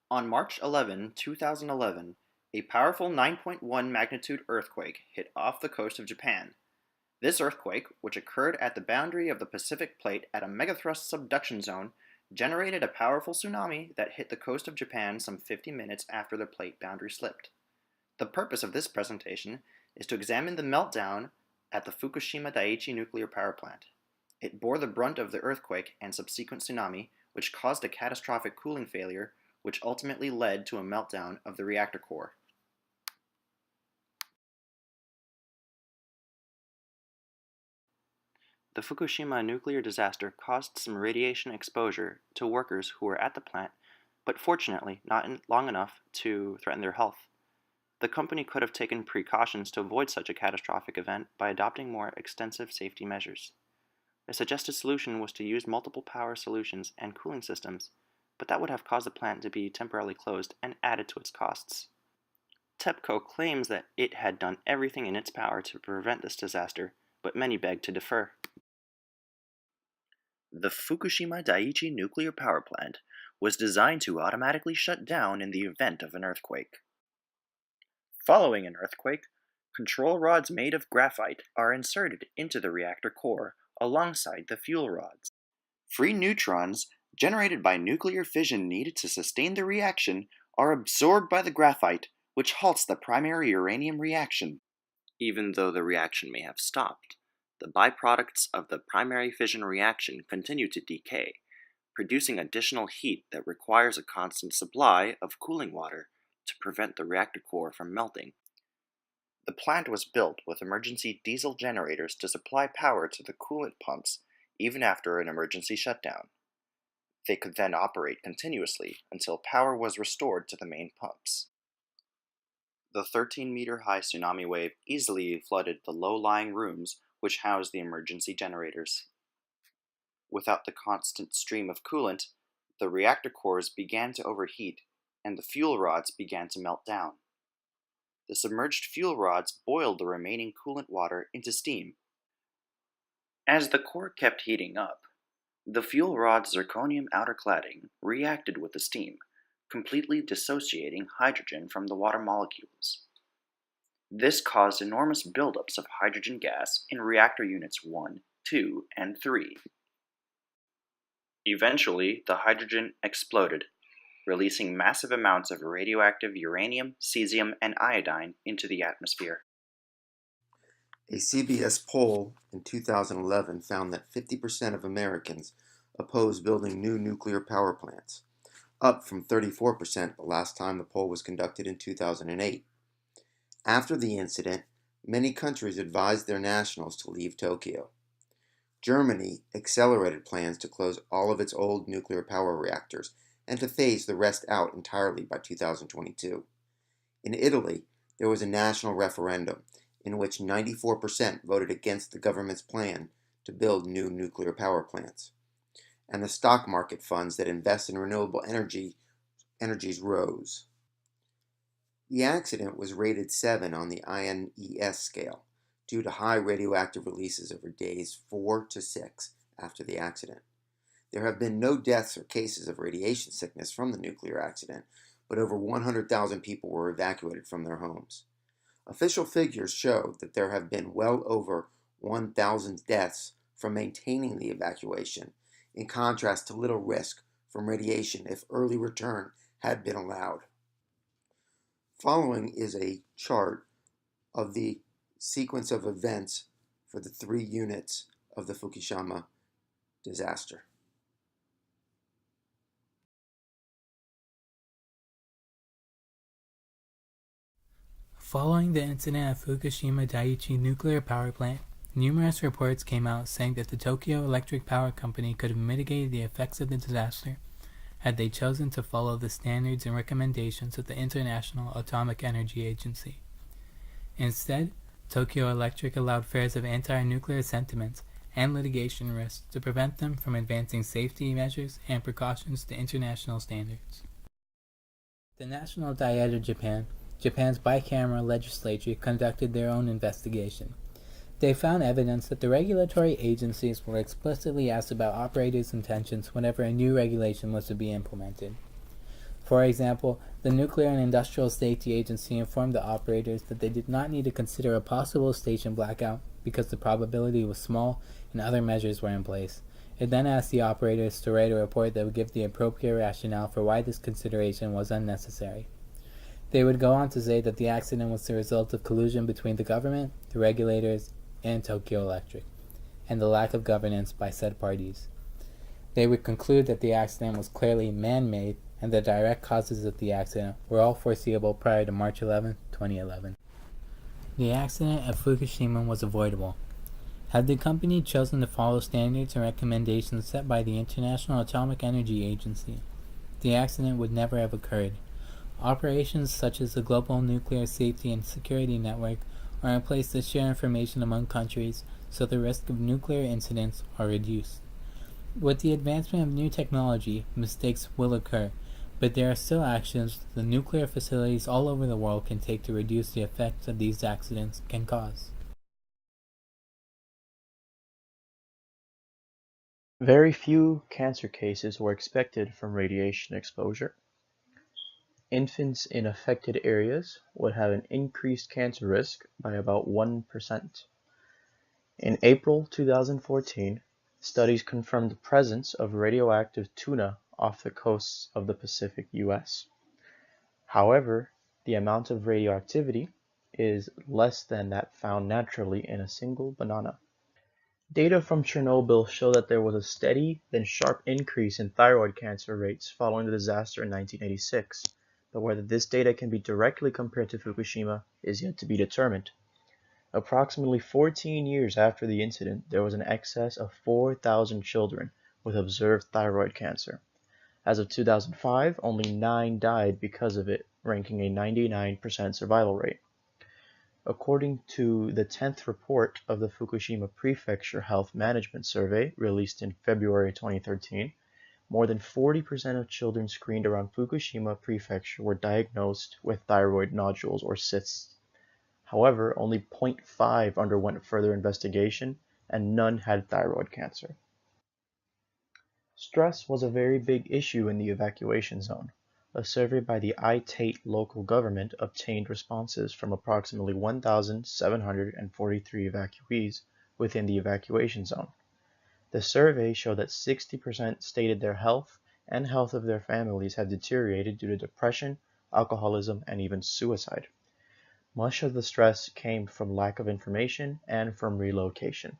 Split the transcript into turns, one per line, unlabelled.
On March 11, 2011, a powerful 9.1 magnitude earthquake hit off the coast of Japan. This earthquake, which occurred at the boundary of the Pacific Plate at a megathrust subduction zone, generated a powerful tsunami that hit the coast of Japan some 50 minutes after the plate boundary slipped. The purpose of this presentation is to examine the meltdown at the Fukushima-Daiichi nuclear power plant. It bore the brunt of the earthquake and subsequent tsunami, which caused a catastrophic cooling failure, which ultimately led to a meltdown of the reactor core. The Fukushima nuclear disaster caused some radiation exposure to workers who were at the plant, but fortunately not long enough to threaten their health. The company could have taken precautions to avoid such a catastrophic event by adopting more extensive safety measures. A suggested solution was to use multiple power solutions and cooling systems, but that would have caused the plant to be temporarily closed and added to its costs. TEPCO claims that it had done everything in its power to prevent this disaster, but many beg to differ. The Fukushima-Daiichi nuclear power plant was designed to automatically shut down in the event of an earthquake. Following an earthquake, control rods made of graphite are inserted into the reactor core alongside the fuel rods. Free neutrons generated by nuclear fission needed to sustain the reaction are absorbed by the graphite, which halts the primary uranium reaction. Even though the reaction may have stopped, the byproducts of the primary fission reaction continue to decay, producing additional heat that requires a constant supply of cooling water to prevent the reactor core from melting. The plant was built with emergency diesel generators to supply power to the coolant pumps even after an emergency shutdown. They could then operate continuously until power was restored to the main pumps. The 13-meter-high tsunami wave easily flooded the low-lying rooms which housed the emergency generators. Without the constant stream of coolant, the reactor cores began to overheat and the fuel rods began to melt down. The submerged fuel rods boiled the remaining coolant water into steam. As the core kept heating up, the fuel rod's zirconium outer cladding reacted with the steam, completely dissociating hydrogen from the water molecules. This caused enormous buildups of hydrogen gas in reactor units 1, 2, and 3. Eventually, the hydrogen exploded, releasing massive amounts of radioactive uranium, cesium, and iodine into the atmosphere.
A CBS poll in 2011 found that 50% of Americans oppose building new nuclear power plants, up from 34% the last time the poll was conducted in 2008. After the incident, many countries advised their nationals to leave Tokyo. Germany accelerated plans to close all of its old nuclear power reactors and to phase the rest out entirely by 2022. In Italy, there was a national referendum in which 94% voted against the government's plan to build new nuclear power plants. And the stock market funds that invest in renewable energies rose. The accident was rated 7 on the INES scale due to high radioactive releases over days 4 to 6 after the accident. There have been no deaths or cases of radiation sickness from the nuclear accident, but over 100,000 people were evacuated from their homes. Official figures show that there have been well over 1,000 deaths from maintaining the evacuation, in contrast to little risk from radiation if early return had been allowed. Following is a chart of the sequence of events for the 3 units of the Fukushima disaster.
Following the incident at Fukushima-Daiichi nuclear power plant, numerous reports came out saying that the Tokyo Electric Power Company could have mitigated the effects of the disaster had they chosen to follow the standards and recommendations of the International Atomic Energy Agency. Instead, Tokyo Electric allowed fears of anti-nuclear sentiments and litigation risks to prevent them from advancing safety measures and precautions to international standards. The National Diet of Japan, Japan's bicameral legislature, conducted their own investigation. They found evidence that the regulatory agencies were explicitly asked about operators' intentions whenever a new regulation was to be implemented. For example, the Nuclear and Industrial Safety Agency informed the operators that they did not need to consider a possible station blackout because the probability was small and other measures were in place. It then asked the operators to write a report that would give the appropriate rationale for why this consideration was unnecessary. They would go on to say that the accident was the result of collusion between the government, the regulators, and Tokyo Electric, and the lack of governance by said parties. They would conclude that the accident was clearly man-made and the direct causes of the accident were all foreseeable prior to March 11, 2011. The accident at Fukushima was avoidable. Had the company chosen to follow standards and recommendations set by the International Atomic Energy Agency, the accident would never have occurred. Operations such as the Global Nuclear Safety and Security Network are in place to share information among countries so the risk of nuclear incidents are reduced. With the advancement of new technology, mistakes will occur, but there are still actions the nuclear facilities all over the world can take to reduce the effects that these accidents can cause.
Very few cancer cases were expected from radiation exposure. Infants in affected areas would have an increased cancer risk by about 1%. In April 2014, studies confirmed the presence of radioactive tuna off the coasts of the Pacific US. However, the amount of radioactivity is less than that found naturally in a single banana. Data from Chernobyl show that there was a steady, then sharp increase in thyroid cancer rates following the disaster in 1986, but whether this data can be directly compared to Fukushima is yet to be determined. Approximately 14 years after the incident, there was an excess of 4,000 children with observed thyroid cancer. As of 2005, only 9 died because of it, ranking a 99% survival rate. According to the 10th report of the Fukushima Prefecture Health Management Survey released in February 2013, more than 40% of children screened around Fukushima Prefecture were diagnosed with thyroid nodules or cysts. However, only 0.5 underwent further investigation, and none had thyroid cancer. Stress was a very big issue in the evacuation zone. A survey by the Aitate local government obtained responses from approximately 1,743 evacuees within the evacuation zone. The survey showed that 60% stated their health and health of their families had deteriorated due to depression, alcoholism, and even suicide. Much of the stress came from lack of information and from relocation.